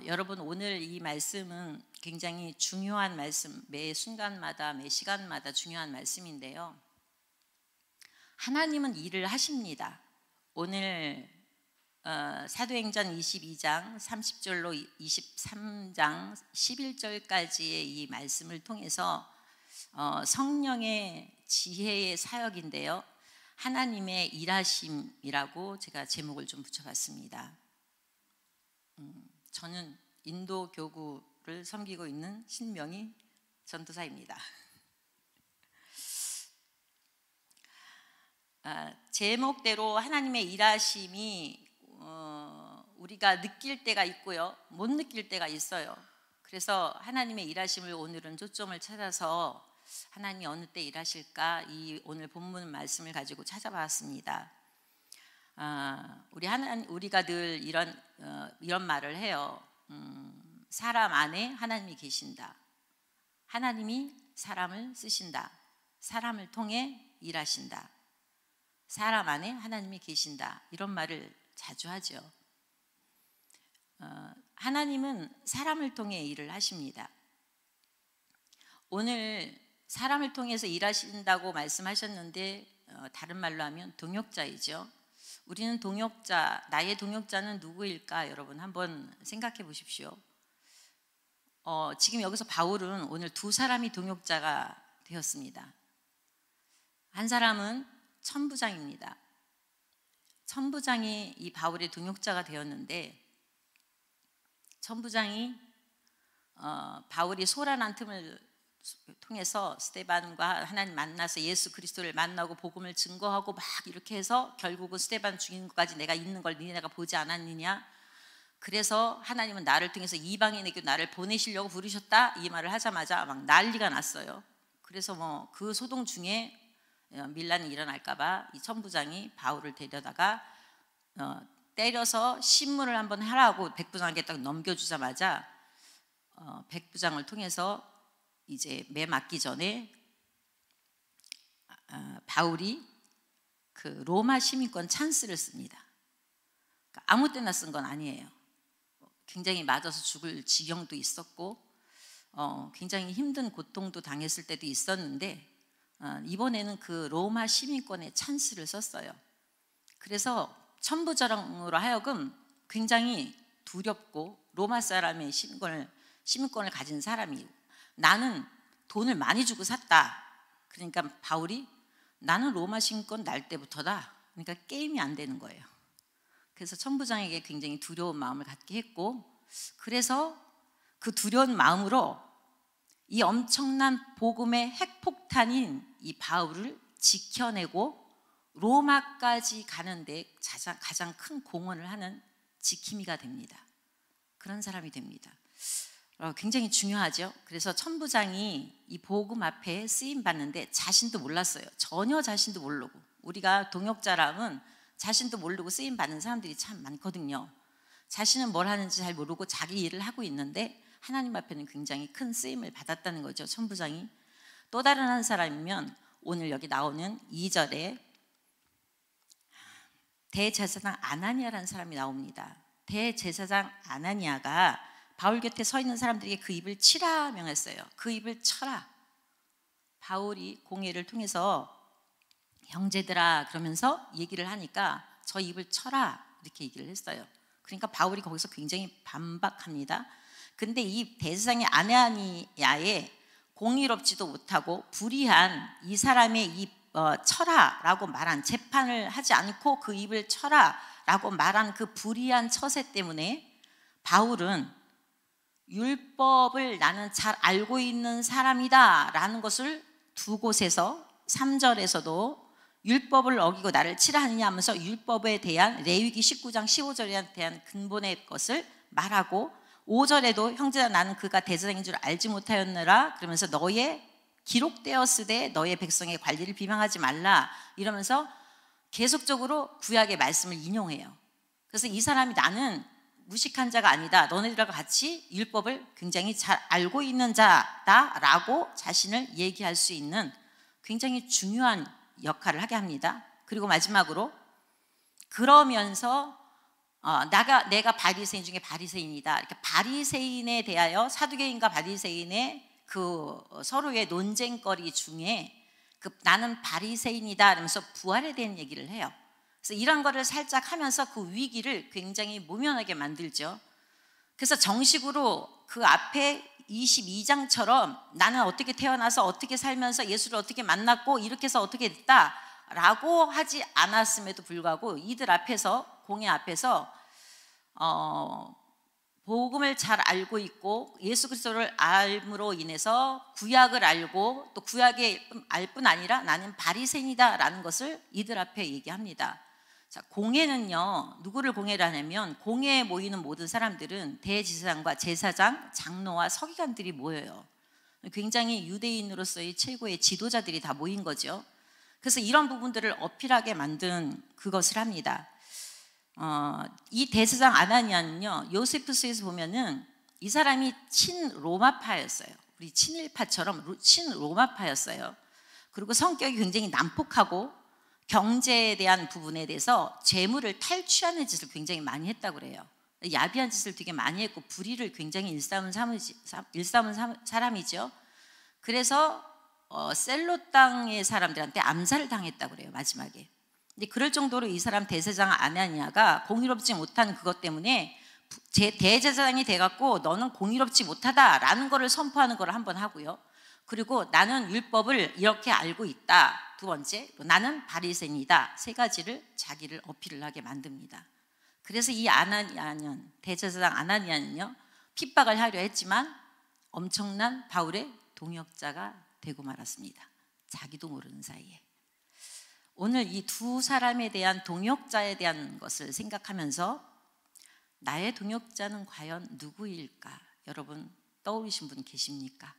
여러분, 오늘 이 말씀은 굉장히 중요한 말씀, 매 순간마다 매 시간마다 중요한 말씀인데요. 하나님은 일을 하십니다. 오늘 사도행전 22장 30절로 23장 11절까지의 이 말씀을 통해서 성령의 지혜의 사역인데요, 하나님의 일하심이라고 제가 제목을 좀 붙여봤습니다. 저는 인도 교구를 섬기고 있는 신명희 전도사입니다. 제목대로 하나님의 일하심이 우리가 느낄 때가 있고요, 못 느낄 때가 있어요. 그래서 하나님의 일하심을 오늘은 초점을 찾아서 하나님이 어느 때 일하실까, 이 오늘 본문 말씀을 가지고 찾아봤습니다. 우리가 늘 이런 말을 해요. 사람 안에 하나님이 계신다. 하나님이 사람을 쓰신다. 사람을 통해 일하신다. 사람 안에 하나님이 계신다. 이런 말을 자주 하죠. 하나님은 사람을 통해 일을 하십니다. 오늘 사람을 통해서 일하신다고 말씀하셨는데, 다른 말로 하면 동역자이죠. 우리는 동역자, 나의 동역자는 누구일까? 여러분 한번 생각해 보십시오. 지금 여기서 바울은 오늘 두 사람이 동역자가 되었습니다. 한 사람은 천부장입니다. 천부장이 이 바울의 동역자가 되었는데, 천부장이 바울이 소란한 틈을 통해서 스데반과 하나님 만나서 예수 그리스도를 만나고 복음을 증거하고 막 이렇게 해서 결국은 스데반 죽이는 것까지 내가 있는 걸 니네가 보지 않았느냐, 그래서 하나님은 나를 통해서 이방인에게 나를 보내시려고 부르셨다, 이 말을 하자마자 막 난리가 났어요. 그래서 그 소동 중에 밀란이 일어날까봐 이 천부장이 바울을 데려다가 때려서 신문을 한번 하라고 백부장에게 딱 넘겨주자마자 백부장을 통해서 이제 매 맞기 전에 바울이 그 로마 시민권 찬스를 씁니다. 그러니까 아무 때나 쓴 건 아니에요. 굉장히 맞아서 죽을 지경도 있었고 굉장히 힘든 고통도 당했을 때도 있었는데, 이번에는 그 로마 시민권의 찬스를 썼어요. 그래서 천부장으로 하여금 굉장히 두렵고, 로마 사람의 시민권을 가진 사람이, 나는 돈을 많이 주고 샀다. 그러니까 바울이 나는 로마 시민권 날 때부터다. 그러니까 게임이 안 되는 거예요. 그래서 천부장에게 굉장히 두려운 마음을 갖게 했고, 그래서 그 두려운 마음으로 이 엄청난 복음의 핵폭탄인 이 바울을 지켜내고 로마까지 가는데 가장 큰 공헌을 하는 지킴이가 됩니다. 그런 사람이 됩니다. 굉장히 중요하죠. 그래서 천부장이 이 복음 앞에 쓰임 받는데 자신도 몰랐어요. 전혀 자신도 모르고. 우리가 동역자라면 자신도 모르고 쓰임 받는 사람들이 참 많거든요. 자신은 뭘 하는지 잘 모르고 자기 일을 하고 있는데 하나님 앞에는 굉장히 큰 쓰임을 받았다는 거죠, 천부장이. 또 다른 한 사람이면 오늘 여기 나오는 2절에 대제사장 아나니아라는 사람이 나옵니다. 대제사장 아나니아가 바울 곁에 서 있는 사람들에게 그 입을 치라 명했어요. 그 입을 쳐라. 바울이 공회를 통해서 형제들아 그러면서 얘기를 하니까 저 입을 쳐라 이렇게 얘기를 했어요. 그러니까 바울이 거기서 굉장히 반박합니다. 근데 이 대제사장의 아나니아의 공의롭지도 못하고 불의한 이 사람의 입 쳐라라고 말한, 재판을 하지 않고 그 입을 쳐라라고 말한 그 불의한 처세 때문에 바울은 율법을 나는 잘 알고 있는 사람이다 라는 것을 두 곳에서 3절에서도 율법을 어기고 나를 치라 하느냐 하면서 율법에 대한 레위기 19장 15절에 대한 근본의 것을 말하고, 5절에도 형제야 나는 그가 대제사장인 줄 알지 못하였느라 그러면서 너의 기록되었으되 너의 백성의 관리를 비방하지 말라 이러면서 계속적으로 구약의 말씀을 인용해요. 그래서 이 사람이 나는 무식한 자가 아니다, 너네들과 같이 율법을 굉장히 잘 알고 있는 자다라고 자신을 얘기할 수 있는 굉장히 중요한 역할을 하게 합니다. 그리고 마지막으로 그러면서 내가 바리새인 중에 바리새인이다. 이렇게 바리새인에 대하여 사두개인과 바리새인의 그 서로의 논쟁거리 중에 나는 바리새인이다 하면서 부활에 대한 얘기를 해요. 그래서 이런 거를 살짝 하면서 그 위기를 굉장히 모면하게 만들죠. 그래서 정식으로 그 앞에 22장처럼 나는 어떻게 태어나서 어떻게 살면서 예수를 어떻게 만났고 이렇게 해서 어떻게 됐다라고 하지 않았음에도 불구하고 이들 앞에서, 공회 앞에서 복음을 잘 알고 있고 예수 그리스도를 알므로 인해서 구약을 알고 또 구약에 알 뿐 아니라 나는 바리새인이다라는 것을 이들 앞에 얘기합니다. 자, 공회는요, 누구를 공회를 하냐면 공회에 모이는 모든 사람들은 대제사장과 제사장, 장로와 서기관들이 모여요. 굉장히 유대인으로서의 최고의 지도자들이 다 모인 거죠. 그래서 이런 부분들을 어필하게 만든 그것을 합니다. 이 대제사장 아나니아는요, 요세푸스에서 보면은 이 사람이 친로마파였어요. 우리 친일파처럼 친로마파였어요. 그리고 성격이 굉장히 난폭하고 경제에 대한 부분에 대해서 재물을 탈취하는 짓을 굉장히 많이 했다고 그래요. 야비한 짓을 되게 많이 했고 불의를 굉장히 일삼은 사람이죠. 그래서 셀로 땅의 사람들한테 암살을 당했다고 그래요, 마지막에. 근데 그럴 정도로 이 사람 대제사장 아나니아가 공의롭지 못한 그것 때문에 대제사장이 돼갖고 너는 공의롭지 못하다라는 거를 선포하는 걸 한번 하고요. 그리고 나는 율법을 이렇게 알고 있다. 두 번째, 나는 바리새인이다. 세 가지를 자기를 어필을 하게 만듭니다. 그래서 이 아나니아는, 대제사장 아나니아는요, 핍박을 하려 했지만 엄청난 바울의 동역자가 되고 말았습니다. 자기도 모르는 사이에. 오늘 이 두 사람에 대한 동역자에 대한 것을 생각하면서 나의 동역자는 과연 누구일까? 여러분 떠오르신 분 계십니까?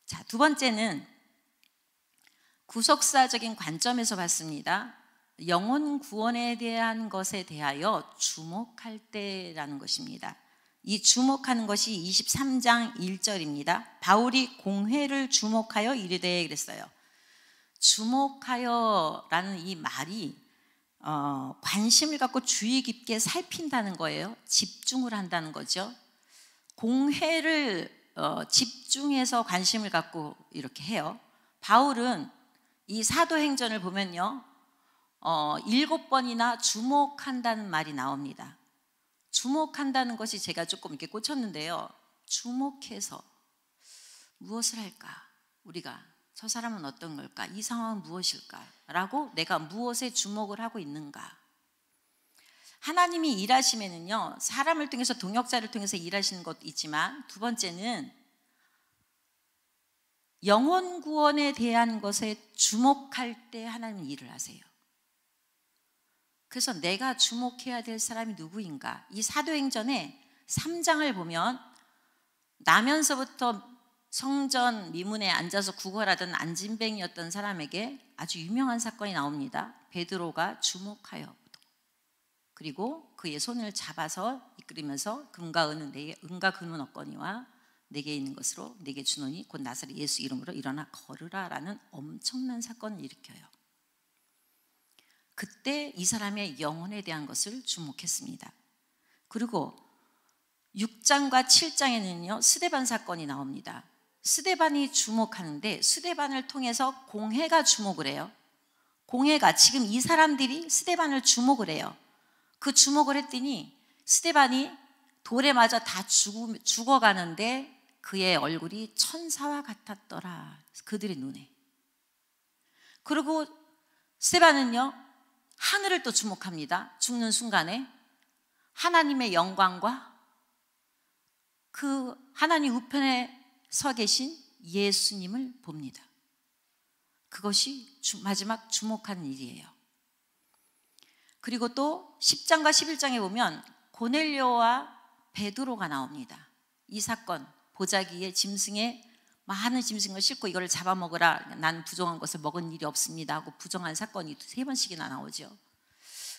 자, 두 번째는 구속사적인 관점에서 봤습니다. 영혼 구원에 대한 것에 대하여 주목할 때라는 것입니다. 이 주목하는 것이 23장 1절입니다. 바울이 공회를 주목하여 이르되 그랬어요. 주목하여라는 이 말이 관심을 갖고 주의 깊게 살핀다는 거예요. 집중을 한다는 거죠. 공회를 집중해서 관심을 갖고 이렇게 해요. 바울은 이 사도행전을 보면요, 7번이나 주목한다는 말이 나옵니다. 주목한다는 것이 제가 조금 이렇게 꽂혔는데요. 주목해서 무엇을 할까? 우리가 저 사람은 어떤 걸까? 이 상황은 무엇일까? 라고 내가 무엇에 주목을 하고 있는가? 하나님이 일하시면은요, 사람을 통해서 동역자를 통해서 일하시는 것도 있지만 두 번째는 영혼 구원에 대한 것에 주목할 때 하나님은 일을 하세요. 그래서 내가 주목해야 될 사람이 누구인가? 이 사도행전의 3장을 보면 나면서부터 성전 미문에 앉아서 구걸하던 안진뱅이였던 사람에게 아주 유명한 사건이 나옵니다. 베드로가 주목하여 그리고 그의 손을 잡아서 이끌으면서 금과 금은 얻거니와 내게 있는 것으로 내게 주노니 곧 나사렛 예수 이름으로 일어나 걸으라 라는 엄청난 사건을 일으켜요. 그때 이 사람의 영혼에 대한 것을 주목했습니다. 그리고 6장과 7장에는요 스데반 사건이 나옵니다. 스데반이 주목하는데 스데반을 통해서 공회가 주목을 해요. 공회가 지금 이 사람들이 스데반을 주목을 해요. 그 주목을 했더니 스데반이 돌에 맞아 다 죽어가는데 그의 얼굴이 천사와 같았더라. 그들의 눈에. 그리고 스데반은요 하늘을 또 주목합니다. 죽는 순간에 하나님의 영광과 그 하나님 우편에 서 계신 예수님을 봅니다. 그것이 마지막 주목하는 일이에요. 그리고 또 10장과 11장에 보면 고넬료와 베드로가 나옵니다. 이 사건, 보자기에 짐승에 많은 짐승을 싣고 이거를 잡아먹으라, 난 부정한 것을 먹은 일이 없습니다 하고 부정한 사건이 3번씩이나 나오죠.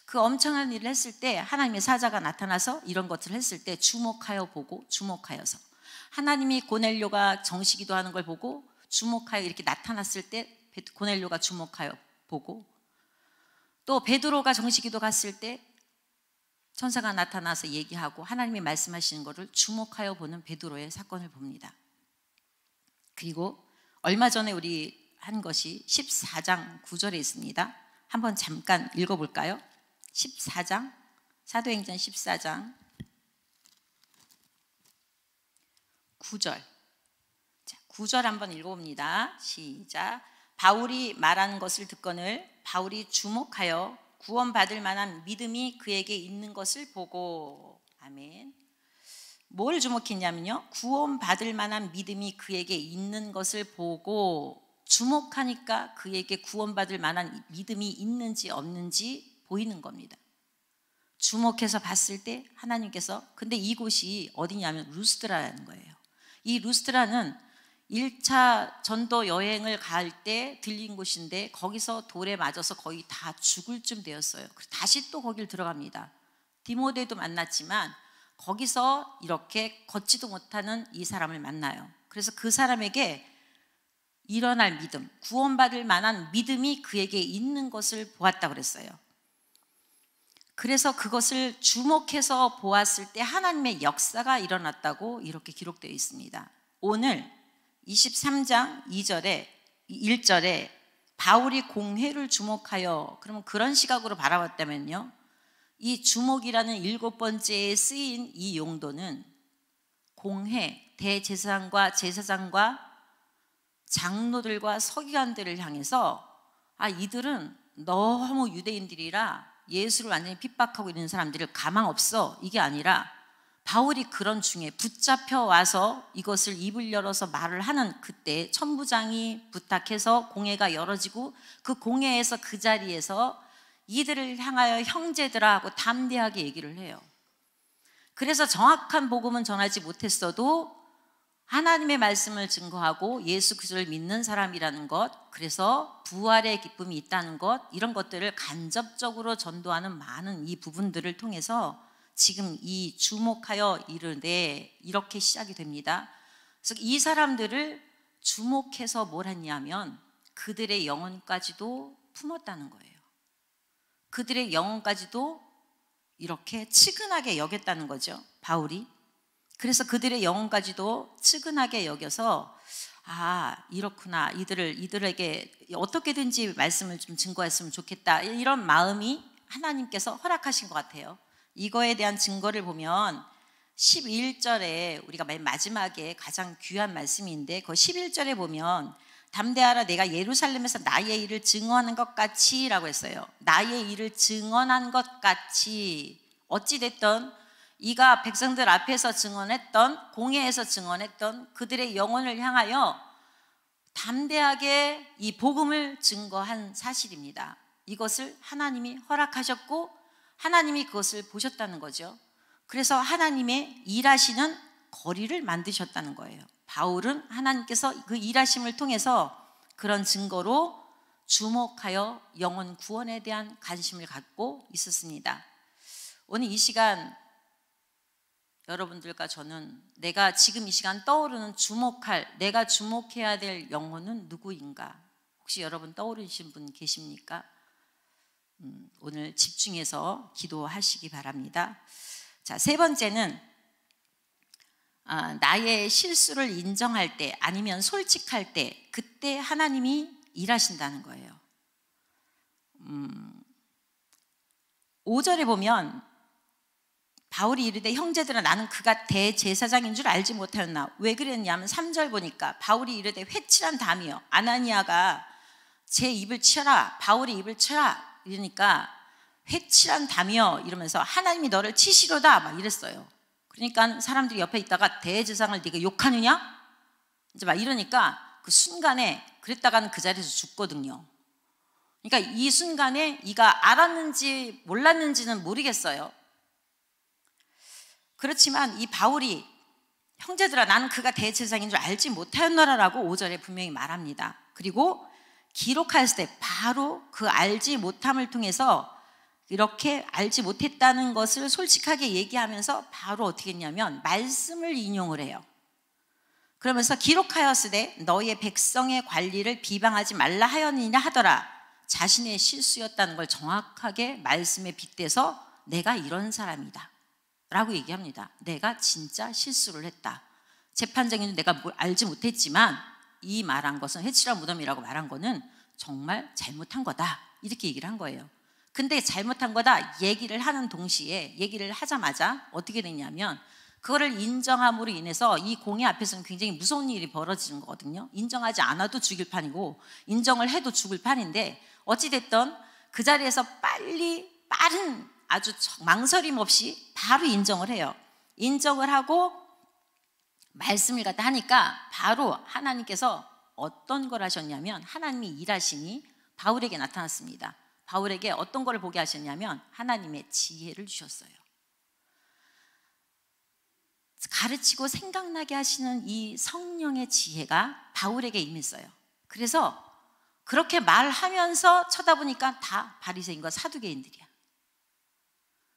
그 엄청난 일을 했을 때 하나님의 사자가 나타나서 이런 것들을 했을 때 주목하여 보고, 주목하여서 하나님이 고넬료가 정시기도하는 걸 보고 주목하여 이렇게 나타났을 때 고넬료가 주목하여 보고, 또 베드로가 정시기도 갔을 때 천사가 나타나서 얘기하고 하나님이 말씀하시는 것을 주목하여 보는 베드로의 사건을 봅니다. 그리고 얼마 전에 우리 한 것이 14장 9절에 있습니다. 한번 잠깐 읽어볼까요? 14장, 사도행전 14장 9절. 자, 9절 한번 읽어봅니다. 시작. 바울이 말하는 것을 듣거늘 바울이 주목하여 구원받을 만한 믿음이 그에게 있는 것을 보고. 아멘. 뭘 주목했냐면요, 구원받을 만한 믿음이 그에게 있는 것을 보고, 주목하니까 그에게 구원받을 만한 믿음이 있는지 없는지 보이는 겁니다. 주목해서 봤을 때 하나님께서, 근데 이곳이 어디냐면 루스드라라는 거예요. 이 루스드라는 1차 전도 여행을 갈 때 들린 곳인데 거기서 돌에 맞아서 거의 다 죽을 쯤 되었어요. 다시 또 거길 들어갑니다. 디모데도 만났지만 거기서 이렇게 걷지도 못하는 이 사람을 만나요. 그래서 그 사람에게 일어날 믿음, 구원받을 만한 믿음이 그에게 있는 것을 보았다고 그랬어요. 그래서 그것을 주목해서 보았을 때 하나님의 역사가 일어났다고 이렇게 기록되어 있습니다. 오늘 23장 2절에 1절에 바울이 공회를 주목하여, 그러면 그런 시각으로 바라봤다면요, 이 주목이라는 7번째에 쓰인 이 용도는 공회, 대제사장과 제사장과 장로들과 서기관들을 향해서, 이들은 너무 유대인들이라 예수를 완전히 핍박하고 있는 사람들을 가망 없어, 이게 아니라 바울이 그런 중에 붙잡혀 와서 이것을 입을 열어서 말을 하는 그때 천부장이 부탁해서 공회가 열어지고, 그 공회에서 그 자리에서 이들을 향하여 형제들아 하고 담대하게 얘기를 해요. 그래서 정확한 복음은 전하지 못했어도 하나님의 말씀을 증거하고 예수 그리스도를 믿는 사람이라는 것, 그래서 부활의 기쁨이 있다는 것, 이런 것들을 간접적으로 전도하는 많은 이 부분들을 통해서 지금 이 주목하여 이르되 이렇게 시작이 됩니다. 그래서 이 사람들을 주목해서 뭘 했냐면 그들의 영혼까지도 품었다는 거예요. 그들의 영혼까지도 이렇게 측은하게 여겼다는 거죠, 바울이. 그래서 그들의 영혼까지도 측은하게 여겨서, 이렇구나, 이들에게 어떻게든지 말씀을 좀 증거했으면 좋겠다, 이런 마음이 하나님께서 허락하신 것 같아요. 이거에 대한 증거를 보면 11절에, 우리가 맨 마지막에 가장 귀한 말씀인데 그 11절에 보면 담대하라, 내가 예루살렘에서 나의 일을 증언한 것 같이 라고 했어요. 나의 일을 증언한 것 같이. 어찌됐든 이가 백성들 앞에서 증언했던, 공회에서 증언했던 그들의 영혼을 향하여 담대하게 이 복음을 증거한 사실입니다. 이것을 하나님이 허락하셨고 하나님이 그것을 보셨다는 거죠. 그래서 하나님의 일하시는 거리를 만드셨다는 거예요. 바울은 하나님께서 그 일하심을 통해서 그런 증거로 주목하여 영혼 구원에 대한 관심을 갖고 있었습니다. 오늘 이 시간 여러분들과 저는 내가 지금 이 시간 떠오르는 내가 주목해야 될 영혼은 누구인가? 혹시 여러분 떠오르신 분 계십니까? 오늘 집중해서 기도하시기 바랍니다. 자, 세 번째는 나의 실수를 인정할 때, 아니면 솔직할 때, 그때 하나님이 일하신다는 거예요. 5절에 보면 바울이 이르되 형제들아, 나는 그가 대제사장인 줄 알지 못하였나. 왜 그랬냐면 3절 보니까 바울이 이르되 회칠한 담이여, 아나니아가 제 입을 치어라, 바울이 입을 쳐라 이러니까 회칠한 담이여 이러면서 하나님이 너를 치시로다 막 이랬어요. 그러니까 사람들이 옆에 있다가 대제사장을 네가 욕하느냐? 이제 막 이러니까 그 순간에, 그랬다가는 그 자리에서 죽거든요. 그러니까 이 순간에 이가 알았는지 몰랐는지는 모르겠어요. 그렇지만 이 바울이 형제들아, 나는 그가 대제사장인 줄 알지 못하였노라라고 5절에 분명히 말합니다. 그리고 기록하였을 때 바로 그 알지 못함을 통해서, 이렇게 알지 못했다는 것을 솔직하게 얘기하면서 바로 어떻게 했냐면 말씀을 인용을 해요. 그러면서 기록하였을 때 너의 백성의 관리를 비방하지 말라 하였느냐 하더라. 자신의 실수였다는 걸 정확하게 말씀에 빗대서 내가 이런 사람이다 라고 얘기합니다. 내가 진짜 실수를 했다. 재판장님은 내가 뭘 알지 못했지만 이 말한 것은 해치라 무덤이라고 말한 거는 정말 잘못한 거다, 이렇게 얘기를 한 거예요. 근데 잘못한 거다 얘기를 하는 동시에, 얘기를 하자마자 어떻게 됐냐면 그거를 인정함으로 인해서 이 공회 앞에서는 굉장히 무서운 일이 벌어지는 거거든요. 인정하지 않아도 죽일 판이고 인정을 해도 죽을 판인데, 어찌됐든 그 자리에서 빠른, 아주 망설임 없이 바로 인정을 해요. 인정을 하고 말씀을 갖다 하니까 바로 하나님께서 어떤 걸 하셨냐면, 하나님이 일하시니 바울에게 나타났습니다. 바울에게 어떤 걸 보게 하셨냐면 하나님의 지혜를 주셨어요. 가르치고 생각나게 하시는 이 성령의 지혜가 바울에게 임했어요. 그래서 그렇게 말하면서 쳐다보니까 다 바리새인과 사두개인들이야.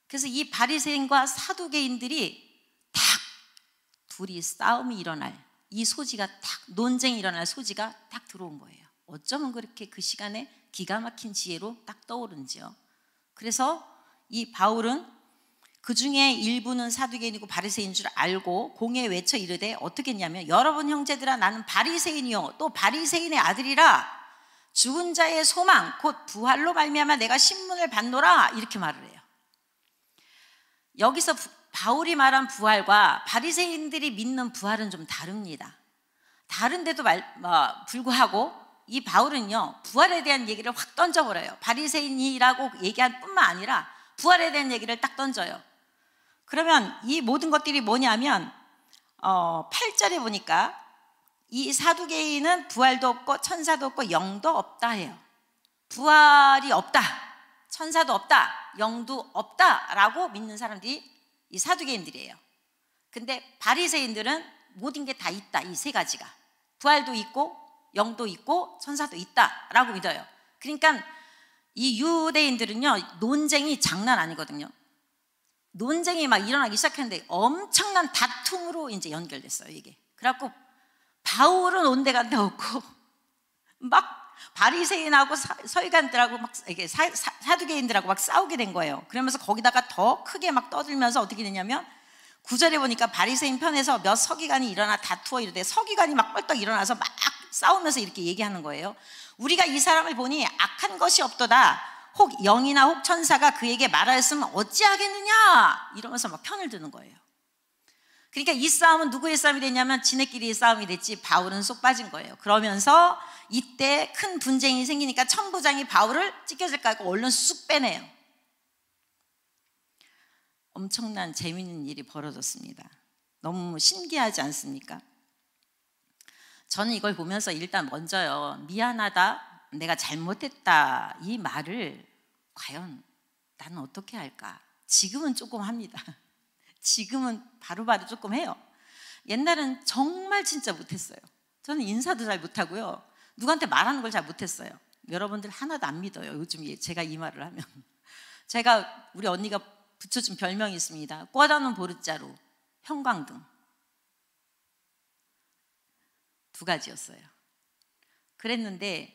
그래서 이 바리새인과 사두개인들이 딱 둘이 싸움이 일어날 이 소지가 딱, 논쟁이 일어날 소지가 딱 들어온 거예요. 어쩌면 그렇게 그 시간에 기가 막힌 지혜로 딱 떠오른지요. 그래서 이 바울은 그 중에 일부는 사두개인이고 바리새인인 줄 알고 공회에 외쳐 이르되 어떻게 했냐면, 여러분 형제들아, 나는 바리새인이요 또 바리새인의 아들이라 죽은 자의 소망 곧 부활로 말미암아 내가 신문을 받노라, 이렇게 말을 해요. 여기서 바울이 말한 부활과 바리새인들이 믿는 부활은 좀 다릅니다. 다른데도 불구하고 이 바울은요 부활에 대한 얘기를 확 던져버려요. 바리새인이라고 얘기할 뿐만 아니라 부활에 대한 얘기를 딱 던져요. 그러면 이 모든 것들이 뭐냐면 8절에 보니까 이 사두개인은 부활도 없고 천사도 없고 영도 없다 해요. 부활이 없다, 천사도 없다, 영도 없다라고 믿는 사람들이 이 사두개인들이에요. 근데 바리새인들은 모든 게 다 있다, 이 세 가지가. 부활도 있고 영도 있고 천사도 있다라고 믿어요. 그러니까 이 유대인들은요 논쟁이 장난 아니거든요. 논쟁이 막 일어나기 시작했는데 엄청난 다툼으로 이제 연결됐어요, 이게. 그래갖고 바울은 온데간데 없고 막 바리새인하고 서기관들하고 막 이게 사두개인들하고 막 싸우게 된 거예요. 그러면서 거기다가 더 크게 막 떠들면서 어떻게 되냐면 9절에 보니까 바리새인 편에서 몇 서기관이 일어나 다투어 이르되 서기관이 막 뻘떡 일어나서 막 싸우면서 이렇게 얘기하는 거예요. 우리가 이 사람을 보니 악한 것이 없도다. 혹 영이나 혹 천사가 그에게 말하였으면 어찌하겠느냐, 이러면서 막 편을 드는 거예요. 그러니까 이 싸움은 누구의 싸움이 됐냐면 지네끼리의 싸움이 됐지, 바울은 쏙 빠진 거예요. 그러면서 이때 큰 분쟁이 생기니까 천부장이 바울을 찢겨질까 하고 얼른 쑥 빼내요. 엄청난 재미있는 일이 벌어졌습니다. 너무 신기하지 않습니까? 저는 이걸 보면서 일단 먼저요, 미안하다, 내가 잘못했다, 이 말을 과연 나는 어떻게 할까? 지금은 조금 합니다. 지금은 바로바로 조금 해요. 옛날은 정말 진짜 못했어요. 저는 인사도 잘 못하고요, 누구한테 말하는 걸 잘 못했어요. 여러분들 하나도 안 믿어요, 요즘 제가 이 말을 하면. 제가, 우리 언니가 붙여준 별명이 있습니다. 꽂아놓은 보르자루, 형광등. 두 가지였어요. 그랬는데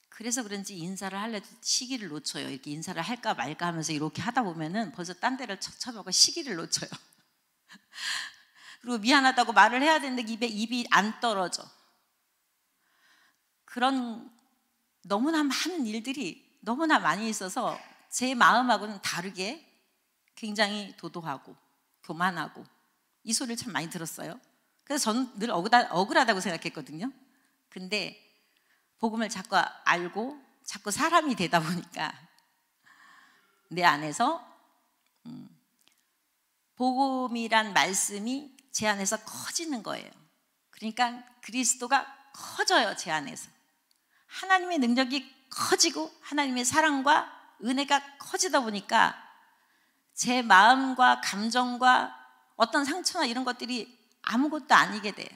그래서 그런지 인사를 하려도 시기를 놓쳐요. 이렇게 인사를 할까 말까 하면서 이렇게 하다 보면은 벌써 딴 데를 쳐다보고 시기를 놓쳐요. 그리고 미안하다고 말을 해야 되는데 입이 안 떨어져. 그런 너무나 많은 일들이 너무나 많이 있어서 제 마음하고는 다르게 굉장히 도도하고 교만하고, 이 소리를 참 많이 들었어요. 그래서 저는 늘 억울하다고 생각했거든요. 근데 복음을 자꾸 알고 자꾸 사람이 되다 보니까 내 안에서 복음이란 말씀이 제 안에서 커지는 거예요. 그러니까 그리스도가 커져요, 제 안에서. 하나님의 능력이 커지고 하나님의 사랑과 은혜가 커지다 보니까 제 마음과 감정과 어떤 상처나 이런 것들이 아무것도 아니게 돼요.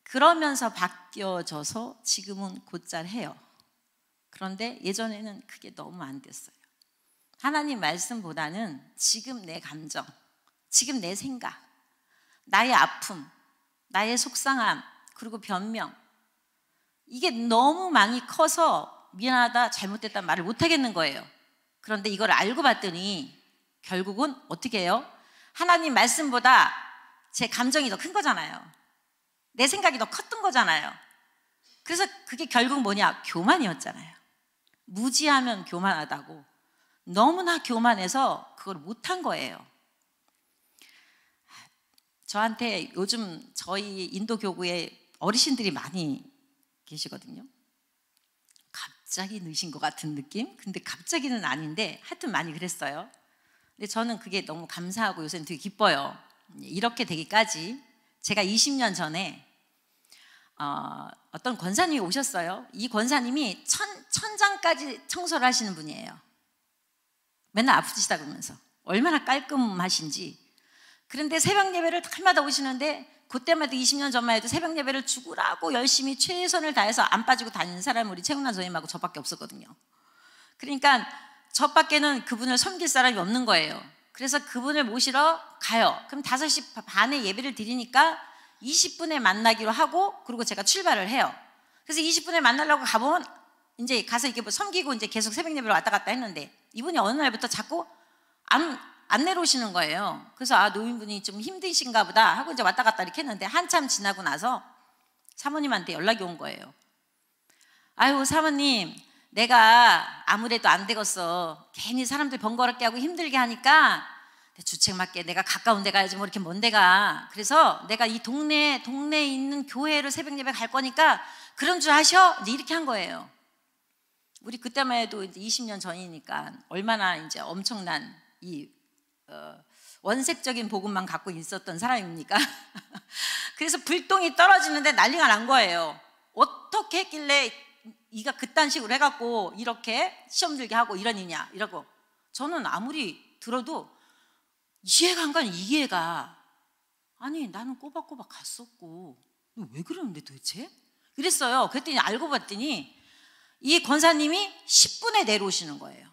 그러면서 바뀌어져서 지금은 곧잘 해요. 그런데 예전에는 그게 너무 안 됐어요. 하나님 말씀보다는 지금 내 감정, 지금 내 생각, 나의 아픔, 나의 속상함, 그리고 변명, 이게 너무 많이 커서 미안하다, 잘못됐다 말을 못 하겠는 거예요. 그런데 이걸 알고 봤더니 결국은 어떻게 해요? 하나님 말씀보다 제 감정이 더 큰 거잖아요. 내 생각이 더 컸던 거잖아요. 그래서 그게 결국 뭐냐? 교만이었잖아요. 무지하면 교만하다고. 너무나 교만해서 그걸 못한 거예요. 저한테 요즘 저희 인도 교구에 어르신들이 많이 계시거든요. 갑자기 느신 것 같은 느낌? 근데 갑자기는 아닌데 하여튼 많이 그랬어요. 근데 저는 그게 너무 감사하고 요새는 되게 기뻐요. 이렇게 되기까지 제가 20년 전에 어떤 권사님이 오셨어요. 이 권사님이 천장까지 청소를 하시는 분이에요. 맨날 아프시다 그러면서 얼마나 깔끔하신지. 그런데 새벽 예배를 날마다 오시는데 그때마다 20년 전만 해도 새벽 예배를 죽으라고 열심히 최선을 다해서 안 빠지고 다니는 사람이 우리 최훈아 선생님하고 저밖에 없었거든요. 그러니까 저밖에는 그분을 섬길 사람이 없는 거예요. 그래서 그분을 모시러 가요. 그럼 5시 반에 예배를 드리니까 20분에 만나기로 하고, 그리고 제가 출발을 해요. 그래서 20분에 만나려고 가보면 이제 가서 이렇게 뭐 섬기고 이제 계속 새벽 예배로 왔다 갔다 했는데 이분이 어느 날부터 자꾸 안 내려오시는 거예요. 그래서 노인분이 좀 힘드신가 보다 하고 이제 왔다 갔다 이렇게 했는데 한참 지나고 나서 사모님한테 연락이 온 거예요. 아유, 사모님, 내가 아무래도 안 되겠어. 괜히 사람들 번거롭게 하고 힘들게 하니까 주책 맞게 내가 가까운 데 가야지 뭐 이렇게 먼 데 가. 그래서 내가 이 동네에 있는 교회를 새벽 예배 갈 거니까 그런 줄 아셔? 이제 이렇게 한 거예요. 우리 그때만 해도 이제 20년 전이니까 얼마나 이제 엄청난 이 원색적인 복음만 갖고 있었던 사람입니까? 그래서 불똥이 떨어지는데 난리가 난 거예요. 어떻게 했길래 이가 그딴 식으로 해갖고 이렇게 시험 들게 하고 이러느냐 이러고. 저는 아무리 들어도 이해가 안 가는 이해가. 아니, 나는 꼬박꼬박 갔었고 왜 그러는데 도대체? 그랬어요. 그랬더니 알고 봤더니 이 권사님이 10분에 내려오시는 거예요.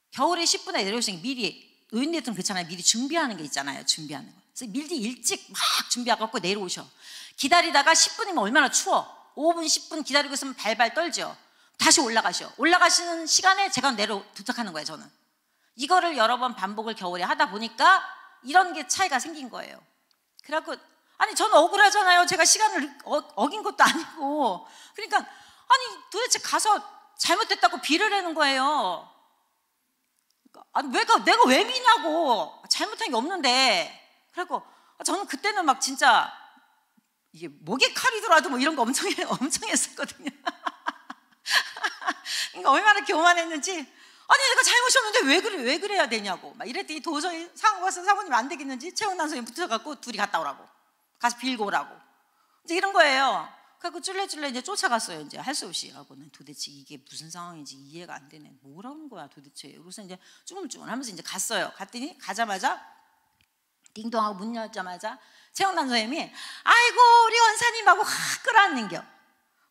겨울에 10분에 내려오시는 게 미리, 노인네들은 그렇잖아요. 미리 준비하는 게 있잖아요. 준비하는 거. 그래서 미리 일찍 막 준비해갖고 내려오셔. 기다리다가 10분이면 얼마나 추워. 5분, 10분 기다리고 있으면 발발 떨죠. 다시 올라가셔. 올라가시는 시간에 제가 도착하는 거예요, 저는. 이거를 여러 번 반복을 겨울에 하다 보니까 이런 게 차이가 생긴 거예요. 그래갖고, 아니, 저는 억울하잖아요. 제가 시간을 어긴 것도 아니고. 그러니까, 아니, 도대체 가서 잘못됐다고 비를 내는 거예요. 아니, 내가 왜 미냐고. 잘못한 게 없는데. 그래갖고, 저는 그때는 막 진짜, 이게 목에 칼이 들어와도 뭐 이런 거 엄청 했었거든요. 그러니까 얼마나 교만했는지, 아니, 내가 잘못이 없는데 왜 그래야 되냐고. 막 이랬더니 도저히 상황 봐서 사모님 안 되겠는지 최은남 선생님 붙어갖고 둘이 갔다 오라고. 가서 빌고 오라고. 이제 이런 거예요. 그래갖고 쫄래쫄래 이제 쫓아갔어요. 이제 할 수 없이. 하고는 도대체 이게 무슨 상황인지 이해가 안 되네. 뭐라는 거야 도대체. 그래서 이제 쭈물쭈물 하면서 이제 갔어요. 갔더니 가자마자 띵동하고 문 열자마자 최영남 선생님이 아이고 우리 원사님하고 확 끌어안는겨.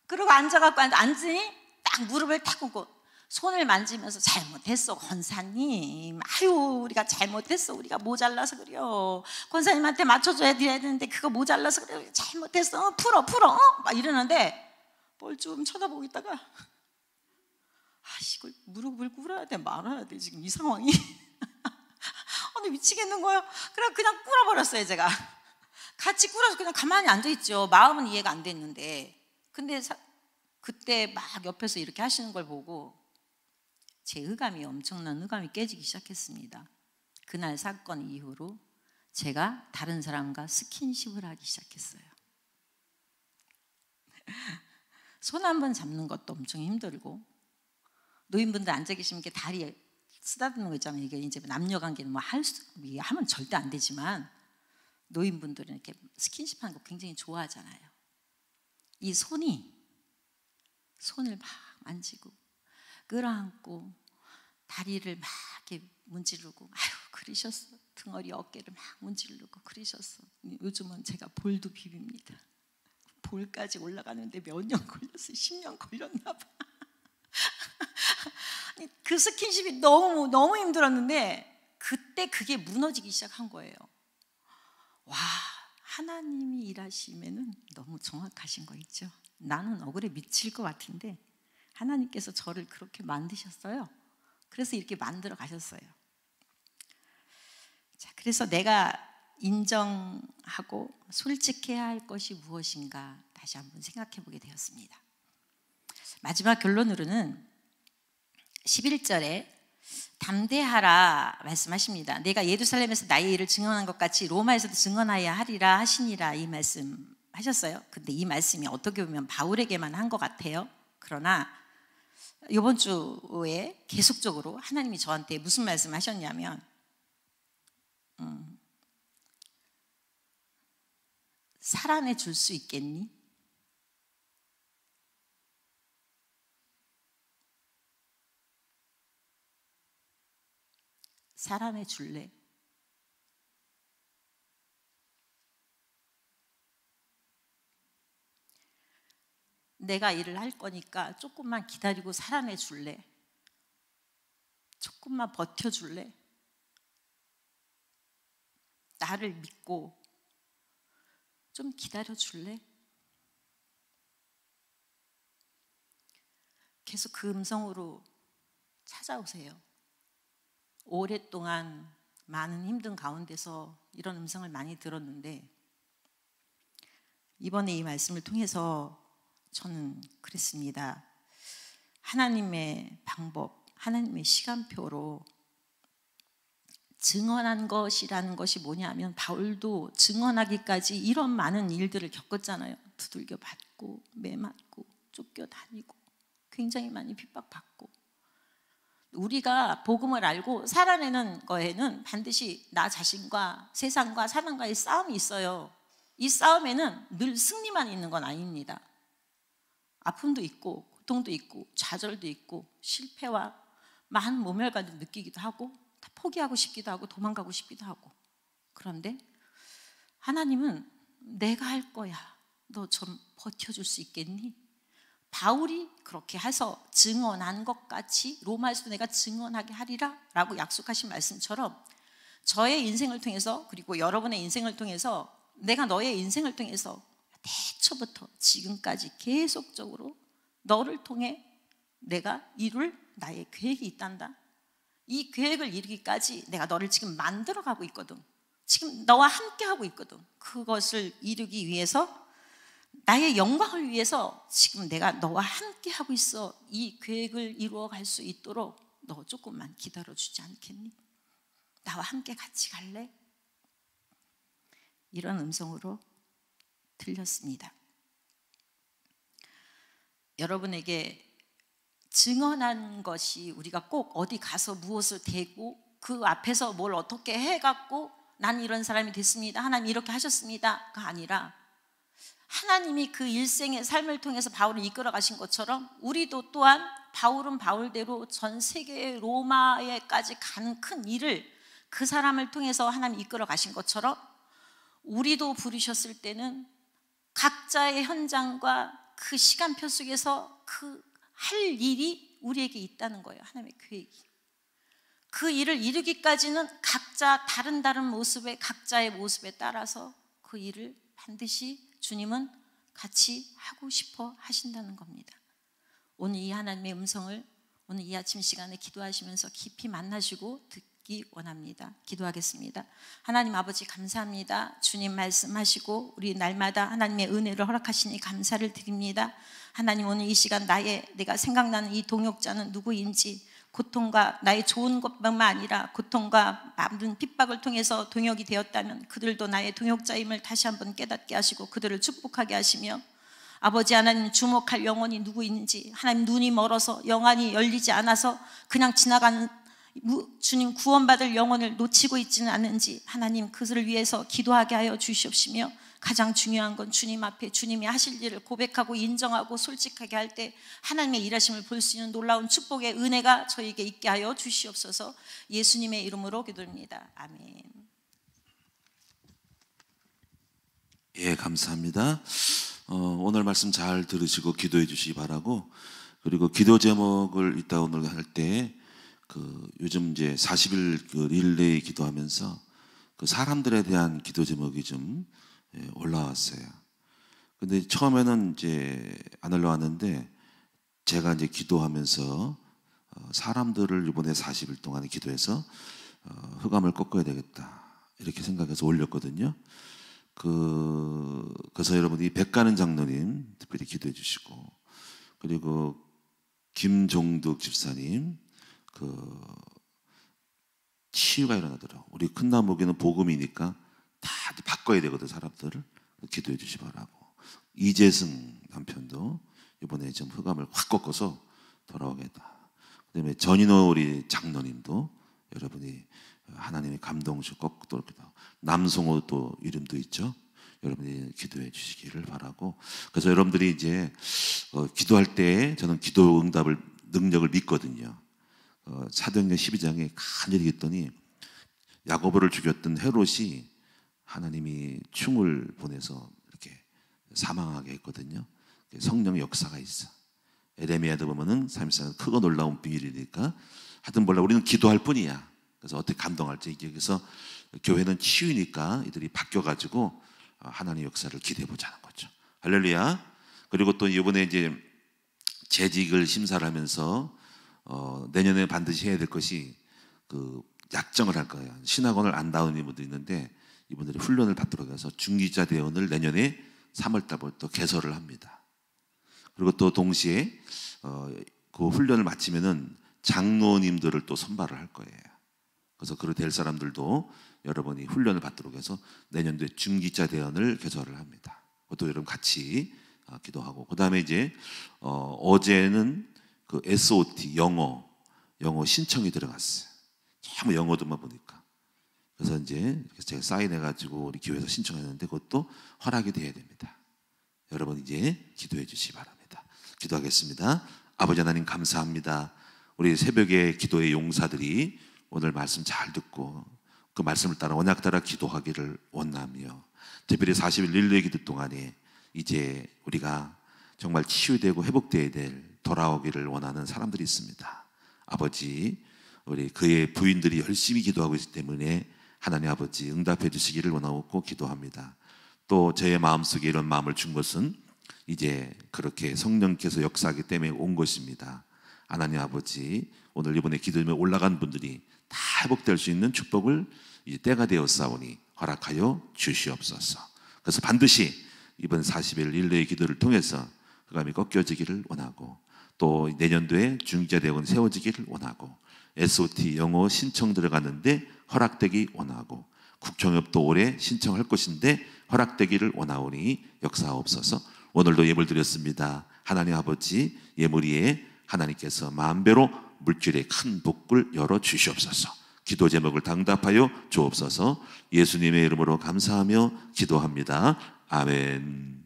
그러고 앉아갖고 앉으니 딱 무릎을 탁 꿇고 손을 만지면서 잘못했어 권사님. 아유 우리가 잘못했어. 우리가 모자라서 그래요. 권사님한테 맞춰줘야 되는데 그거 모자라서 그래요. 잘못했어. 풀어 막 이러는데 뭘 좀 쳐다보고 있다가 이걸 무릎을 꿇어야 돼 말아야 돼 지금 이 상황이. 아니 미치겠는 거예요. 그냥 꿇어버렸어요. 제가 같이 꿇어서 그냥 가만히 앉아있죠. 마음은 이해가 안 됐는데. 근데 그때 막 옆에서 이렇게 하시는 걸 보고 제 엄청난 의감이 깨지기 시작했습니다. 그날 사건 이후로 제가 다른 사람과 스킨십을 하기 시작했어요. 손 한 번 잡는 것도 엄청 힘들고, 노인분들 앉아 계시면 이렇게 다리에 쓰다듬는 거 있잖아요. 이게 이제 남녀 관계는 뭐 하면 절대 안 되지만 노인분들은 이렇게 스킨십 하는 거 굉장히 좋아하잖아요. 이 손을 막 만지고 끌어안고 다리를 막 이렇게 문지르고 아유 그러셨어. 등허리 어깨를 막 문지르고 그러셨어. 요즘은 제가 볼도 비빕니다. 볼까지 올라가는데 몇 년 걸렸어요. 10년 걸렸나 봐. 그 스킨십이 너무 힘들었는데 그때 그게 무너지기 시작한 거예요. 와, 하나님이 일하시면은 너무 정확하신 거 있죠. 나는 억울해 미칠 것 같은데 하나님께서 저를 그렇게 만드셨어요. 그래서 이렇게 만들어 가셨어요. 자, 그래서 내가 인정하고 솔직해야 할 것이 무엇인가 다시 한번 생각해 보게 되었습니다. 마지막 결론으로는 11절에 담대하라 말씀하십니다. 내가 예루살렘에서 나의 일을 증언한 것 같이 로마에서도 증언하여야 하리라 하시니라, 이 말씀 하셨어요. 근데 이 말씀이 어떻게 보면 바울에게만 한 것 같아요. 그러나 이번 주에 계속적으로 하나님이 저한테 무슨 말씀 하셨냐면 살아내 줄 수 있겠니? 살아내 줄래? 내가 일을 할 거니까 조금만 기다리고 살아내 줄래? 조금만 버텨 줄래? 나를 믿고 좀 기다려 줄래? 계속 그 음성으로 찾아오세요. 오랫동안 많은 힘든 가운데서 이런 음성을 많이 들었는데 이번에 이 말씀을 통해서 저는 그랬습니다. 하나님의 방법, 하나님의 시간표로 증언한 것이라는 것이 뭐냐면 바울도 증언하기까지 이런 많은 일들을 겪었잖아요. 두들겨 맞고 매 맞고 쫓겨다니고 굉장히 많이 핍박받고. 우리가 복음을 알고 살아내는 거에는 반드시 나 자신과 세상과 사단과의 싸움이 있어요. 이 싸움에는 늘 승리만 있는 건 아닙니다. 아픔도 있고 고통도 있고 좌절도 있고 실패와 많은 모멸감을 느끼기도 하고 다 포기하고 싶기도 하고 도망가고 싶기도 하고. 그런데 하나님은 내가 할 거야, 너 좀 버텨줄 수 있겠니? 바울이 그렇게 해서 증언한 것 같이 로마에서도 내가 증언하게 하리라 라고 약속하신 말씀처럼 저의 인생을 통해서 그리고 여러분의 인생을 통해서 내가 너의 인생을 통해서 태초부터 지금까지 계속적으로 너를 통해 내가 이룰 나의 계획이 있단다. 이 계획을 이루기까지 내가 너를 지금 만들어가고 있거든. 지금 너와 함께하고 있거든. 그것을 이루기 위해서 나의 영광을 위해서 지금 내가 너와 함께하고 있어. 이 계획을 이루어갈 수 있도록 너 조금만 기다려주지 않겠니? 나와 함께 같이 갈래? 이런 음성으로 들렸습니다. 여러분에게 증언한 것이 우리가 꼭 어디 가서 무엇을 대고 그 앞에서 뭘 어떻게 해갖고 난 이런 사람이 됐습니다, 하나님 이렇게 하셨습니다가 아니라 하나님이 그 일생의 삶을 통해서 바울을 이끌어 가신 것처럼 우리도 또한 바울은 바울대로 전 세계의 로마에까지 가는 큰 일을 그 사람을 통해서 하나님이 이끌어 가신 것처럼 우리도 부르셨을 때는 각자의 현장과 그 시간표 속에서 그 할 일이 우리에게 있다는 거예요. 하나님의 계획이. 그 일을 이루기까지는 각자 다른 모습의 각자의 모습에 따라서 그 일을 반드시 주님은 같이 하고 싶어 하신다는 겁니다. 오늘 이 하나님의 음성을 오늘 이 아침 시간에 기도하시면서 깊이 만나시고 듣기 원합니다. 기도하겠습니다. 하나님 아버지 감사합니다. 주님 말씀하시고 우리 날마다 하나님의 은혜를 허락하시니 감사를 드립니다. 하나님 오늘 이 시간 내가 생각나는 이 동역자는 누구인지 고통과 나의 좋은 것뿐만 아니라 고통과 많은 핍박을 통해서 동역이 되었다면 그들도 나의 동역자임을 다시 한번 깨닫게 하시고 그들을 축복하게 하시며 아버지 하나님 주목할 영혼이 누구 있는지 하나님 눈이 멀어서 영안이 열리지 않아서 그냥 지나가는 주님 구원받을 영혼을 놓치고 있지는 않은지 하나님 그들을 위해서 기도하게 하여 주시옵시며 가장 중요한 건 주님 앞에 주님이 하실 일을 고백하고 인정하고 솔직하게 할 때 하나님의 일하심을 볼 수 있는 놀라운 축복의 은혜가 저에게 있게 하여 주시옵소서. 예수님의 이름으로 기도합니다. 아멘. 예, 감사합니다. 오늘 말씀 잘 들으시고 기도해 주시기 바라고, 그리고 기도 제목을 이따 오늘 할 때 요즘 이제 40일 릴레이 기도하면서 그 사람들에 대한 기도 제목이 좀 올라왔어요. 근데 처음에는 이제 안 올라왔는데 제가 이제 기도하면서 사람들을 이번에 40일 동안에 기도해서 흑암을 꺾어야 되겠다 이렇게 생각해서 올렸거든요. 그래서 여러분이 백가는 장로님 특별히 기도해 주시고, 그리고 김종득 집사님 치유가 일어나더라고. 우리 큰나무교는 복음이니까 다 바꿔야 되거든 사람들을. 기도해 주시 바라고. 이재승 남편도 이번에 좀 흑암을 확 꺾어서 돌아오겠다. 그다음에 전인호 우리 장로님도 여러분이 하나님의 감동 주고 꺾도록 기도하고, 남성호 또 이름도 있죠. 여러분이 기도해 주시기를 바라고. 그래서 여러분들이 이제 기도할 때 저는 기도 응답을 능력을 믿거든요. 사도행전 12장에 간절히 했더니 야고보를 죽였던 헤롯이 하나님이 충을 보내서 이렇게 사망하게 했거든요. 성령의 역사가 있어. 에레미야도 보면은 34는 크고 놀라운 비밀이니까 하여튼 몰라 우리는 기도할 뿐이야. 그래서 어떻게 감동할지. 이제 그래서 교회는 치유니까 이들이 바뀌어가지고 하나님의 역사를 기대해보자는 거죠. 할렐루야. 그리고 또 이번에 이제 재직을 심사를 하면서 내년에 반드시 해야 될 것이 약정을 할 거예요. 신학원을 안 나오는 분도 있는데 이분들이 훈련을 받도록 해서 중기자 대원을 내년에 3월달부터 개설을 합니다. 그리고 또 동시에 그 훈련을 마치면은 장로님들을 또 선발을 할 거예요. 그래서 그렇게 될 사람들도 여러분이 훈련을 받도록 해서 내년도에 중기자 대원을 개설을 합니다. 그것도 여러분 같이 기도하고, 그 다음에 이제 어제는 그 SOT 영어 신청이 들어갔어요. 전부 영어도만 보니까. 그래서 이제 제가 사인해가지고 우리 교회에서 신청했는데 그것도 허락이 돼야 됩니다. 여러분 이제 기도해 주시기 바랍니다. 기도하겠습니다. 아버지 하나님 감사합니다. 우리 새벽에 기도의 용사들이 오늘 말씀 잘 듣고 그 말씀을 따라 언약 따라 기도하기를 원하며, 특별히 40일 릴레이 기도 동안에 이제 우리가 정말 치유되고 회복되어야 될 돌아오기를 원하는 사람들이 있습니다. 아버지, 우리 그의 부인들이 열심히 기도하고 있기 때문에 하나님 아버지 응답해 주시기를 원하고 기도합니다. 또 저의 마음속에 이런 마음을 준 것은 이제 그렇게 성령께서 역사하기 때문에 온 것입니다. 하나님 아버지, 오늘 이번에 기도에 올라간 분들이 다 회복될 수 있는 축복을 이제 때가 되었사오니 허락하여 주시옵소서. 그래서 반드시 이번 40일 릴레이 기도를 통해서 흑암이 꺾여지기를 원하고, 또 내년도에 중기자 대원이 세워지기를 원하고, SOT 영어 신청 들어갔는데 허락되기 원하고, 국정협도 올해 신청할 것인데 허락되기를 원하오니 역사하옵소서. 오늘도 예물 드렸습니다. 하나님 아버지, 예물 위에 하나님께서 만배로 물질의 큰 복을 열어 주시옵소서. 기도 제목을 당답하여 주옵소서. 예수님의 이름으로 감사하며 기도합니다. 아멘.